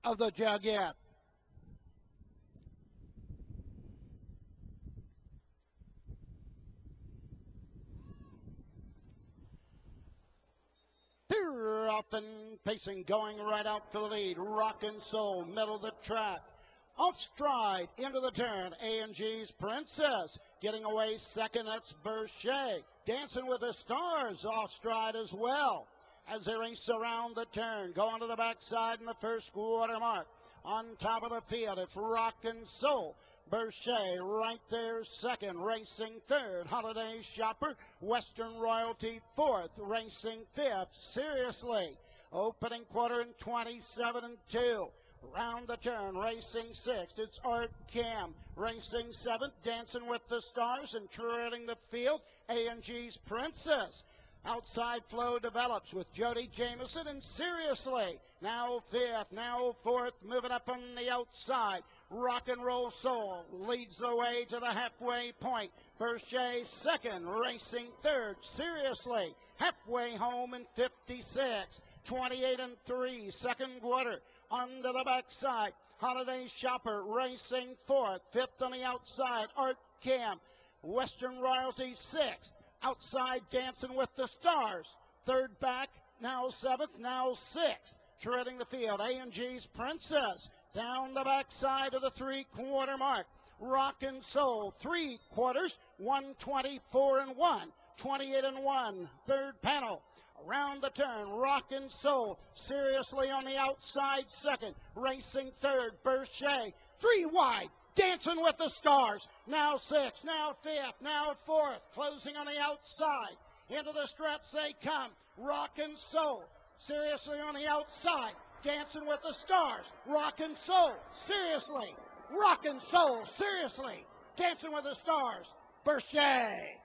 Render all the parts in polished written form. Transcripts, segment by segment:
of the Jugette. Off and pacing, going right out for the lead. Rockin' Soul, middle of the track. Off stride, into the turn. A&G's Princess. Getting away second, that's Berchet. Dancing with the Stars, off stride as well. As they race around the turn, going to the backside in the first quarter mark. On top of the field, it's Rockin' Soul. Berchet right there second, racing third. Holiday Shopper, Western Royalty fourth, racing fifth. Seriously, opening quarter in 27-2. Round the turn, racing sixth, it's Art Cam. Racing seventh, Dancing with the Stars, and treading the field, A&G's Princess. Outside flow develops with Jody Jameson, and Seriously, now fifth, now fourth, moving up on the outside. Rock and Roll Soul leads the way to the halfway point. Berchet second, racing third. Seriously, halfway home in 56. 28-3, second quarter. Onto the backside, Holiday Shopper racing fourth. Fifth on the outside, Art Cam. Western Royalty sixth. Outside, Dancing with the Stars. Third back, now seventh, now sixth. Treading the field, A&G's Princess. Down the backside of the three-quarter mark. Rockin' Soul, three quarters, 124-1, 28-1. Third panel. Around the turn, Rockin' Soul. Seriously on the outside second. Racing third, Berchet. Three wide. Dancing with the Stars. Now sixth, now fifth, now fourth. Closing on the outside. Into the stretch they come. Rockin' Soul. Seriously on the outside. Dancing with the Stars. Rockin' Soul. Seriously. Rockin' Soul. Seriously. Dancing with the Stars. Berchet.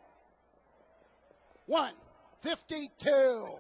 152.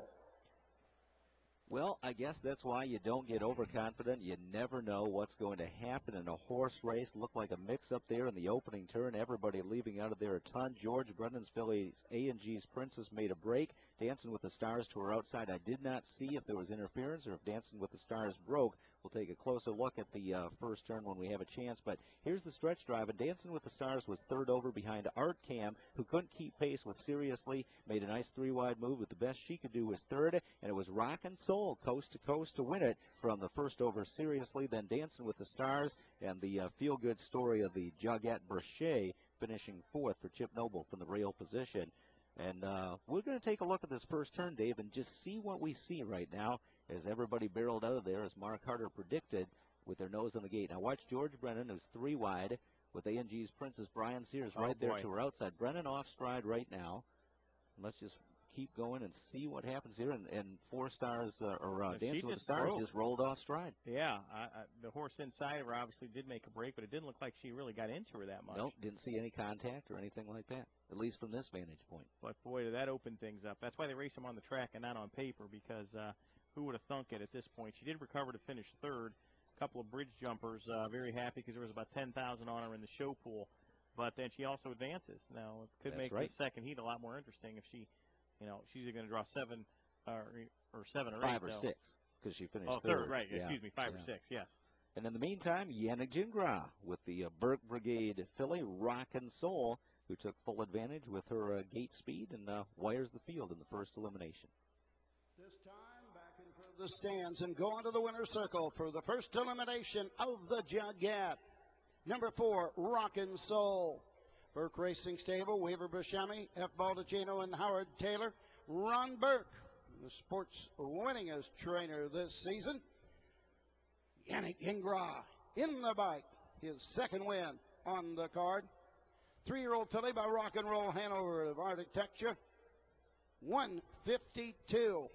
Well, I guess that's why you don't get overconfident. You never know what's going to happen in a horse race. Looked like a mix-up there in the opening turn. Everybody leaving out of there a ton. George Brendan's filly A&G's Princess made a break. Dancing with the Stars to her outside. I did not see if there was interference or if Dancing with the Stars broke. We'll take a closer look at the first turn when we have a chance. But here's the stretch drive. And Dancing with the Stars was third over behind Art Cam, who couldn't keep pace with Seriously. Made a nice three-wide move, but the best she could do was third. And it was Rockin' Soul coast to coast to win it from the first over Seriously. Then Dancing with the Stars and the feel-good story of the Jugette Berchet finishing fourth for Chip Noble from the rail position. And we're going to take a look at this first turn, Dave, and just see what we see right now as everybody barreled out of there, as Mark Harder predicted, with their nose on the gate. Now watch George Brennan, who's three wide, with A&G's Princess. Brian Sears right there to her outside. Brennan off stride right now. Let's just keep going and see what happens here. And Four Stars, Dancing with the Stars, just rolled off stride. Yeah, the horse inside of her obviously did make a break, but it didn't look like she really got into her that much. Nope, didn't see any contact or anything like that, at least from this vantage point. But, boy, did that open things up. That's why they race them on the track and not on paper, because who would have thunk it at this point? She did recover to finish third. A couple of bridge jumpers, very happy because there was about 10,000 on her in the show pool. But then she also advances. Now, it could make the second heat a lot more interesting if she, she's either going to draw seven or seven or five eight. Or six, because she finished third. Right, excuse me, five or six, yes. And in the meantime, Yannick Gingras with the Burke Brigade filly, Rockin' Soul, who took full advantage with her gate speed and wires the field in the first elimination. This time back in front of the stands and go into the winner's circle for the first elimination of the Jugette. Number 4, Rockin' Soul. Burke Racing Stable, Weaver Buscemi, F. Baldacchino, and Howard Taylor. Ron Burke, the sports winningest trainer this season. Yannick Gingras in the bike, his second win on the card. 3-year-old filly by Rock and Roll Hanover of Architecture. 152,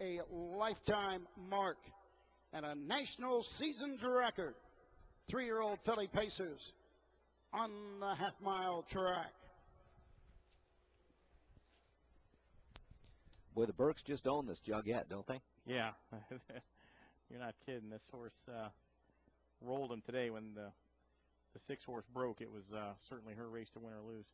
a lifetime mark and a national seasons record. 3-year-old filly Pacers on the half-mile track. Boy, the Burkes just own this Jugette, don't they? Yeah. You're not kidding. This horse rolled him today when the 6-horse broke. It was certainly her race to win or lose.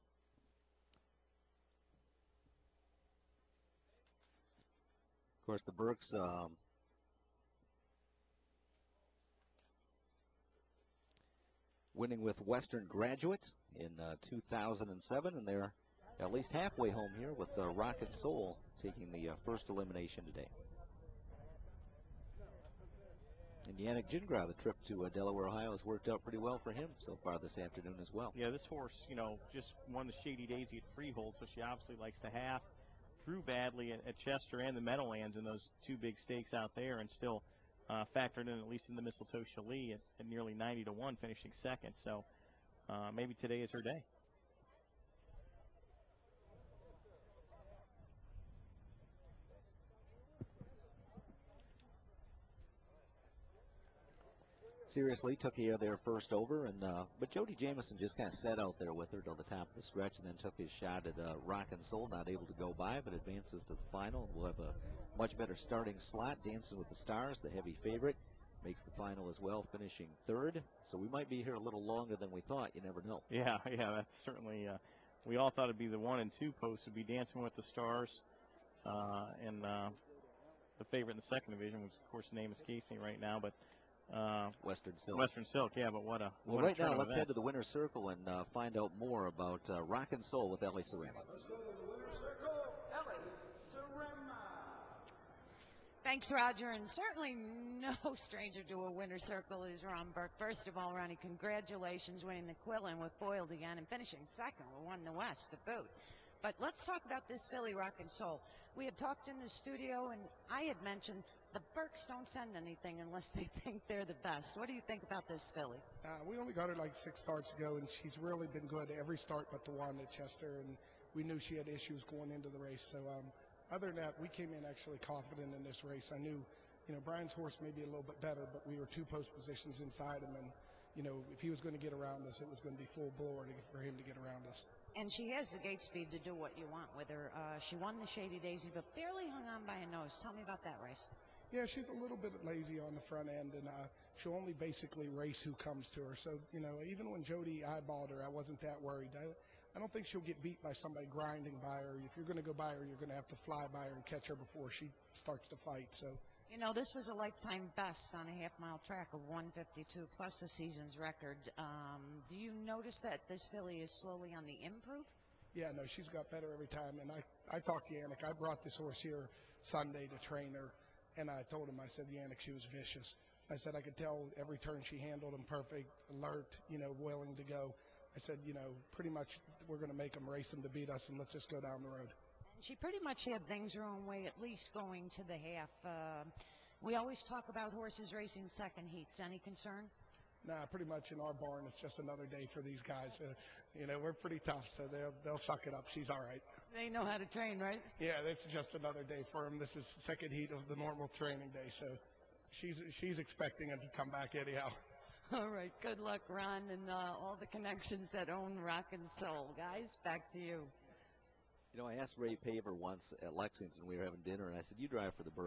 Of course, the Burkes winning with Western Graduate in 2007, and they're at least halfway home here with Rocket Soul taking the first elimination today. And Yannick Gingras, the trip to Delaware, Ohio, has worked out pretty well for him so far this afternoon as well. Yeah, this horse, just won the Shady Daisy at Freehold, so she obviously likes to half. Drew badly at Chester and the Meadowlands in those two big stakes out there, and still factored in, at least in the Mistletoe Chalet, at nearly 90-1, finishing second. So maybe today is her day. Seriously took care there first over, and but Jody Jamieson just kind of sat out there with her till the top of the stretch, and then took his shot at Rockin' Soul, not able to go by, but advances to the final. We'll have a much better starting slot. Dancing with the Stars, the heavy favorite, makes the final as well, finishing third. So we might be here a little longer than we thought. You never know. Yeah, that's certainly. We all thought it'd be the 1 and 2 posts would be Dancing with the Stars, and the favorite in the second division, which of course the name escapes me right now, but. Western Silk. Western Silk, yeah, but what a. Well, right now, let's head to the winner's circle and find out more about Rockin' Soul with Ellie Serena. Thanks, Roger, and certainly no stranger to a winner's circle is Ron Burke. First of all, Ronnie, congratulations winning the Quillen with Foiled again and finishing second. We won the West to boot. But let's talk about this filly, Rockin' Soul. We had talked in the studio, and I had mentioned the Burkes don't send anything unless they think they're the best. What do you think about this filly? We only got her like 6 starts ago, and she's really been good every start but the one at Chester, and we knew she had issues going into the race. So other than that, we came in actually confident in this race. I knew, Brian's horse may be a little bit better, but we were 2 post positions inside him, and, if he was going to get around us, it was going to be full bore for him to get around us. And she has the gate speed to do what you want with her. She won the Shady Daisy, but barely hung on by a nose. Tell me about that race. Yeah, she's a little bit lazy on the front end, and she'll only basically race who comes to her. So, even when Jody eyeballed her, I wasn't that worried. I don't think she'll get beat by somebody grinding by her. If you're going to go by her, you're going to have to fly by her and catch her before she starts to fight. So, this was a lifetime best on a half-mile track of 152 plus the season's record. Do you notice that this filly is slowly on the improve? Yeah, no, she's got better every time. And I talked to Yannick. I brought this horse here Sunday to train her. And I told him, I said, Yannick, she was vicious. I said, I could tell every turn she handled him perfect, alert, willing to go. I said, pretty much we're going to make them race them to beat us, and let's just go down the road. And she pretty much had things her own way, at least going to the half. We always talk about horses racing second heats. Any concern? Nah, pretty much in our barn, it's just another day for these guys. We're pretty tough, so they'll suck it up. She's all right. They know how to train, right? Yeah, this is just another day for them. This is the second heat of the normal training day, so she's expecting it to come back anyhow. All right, good luck, Ron, and all the connections that own Rockin' Soul. Guys, back to you. I asked Ray Paver once at Lexington, we were having dinner, and I said, you drive for the Burke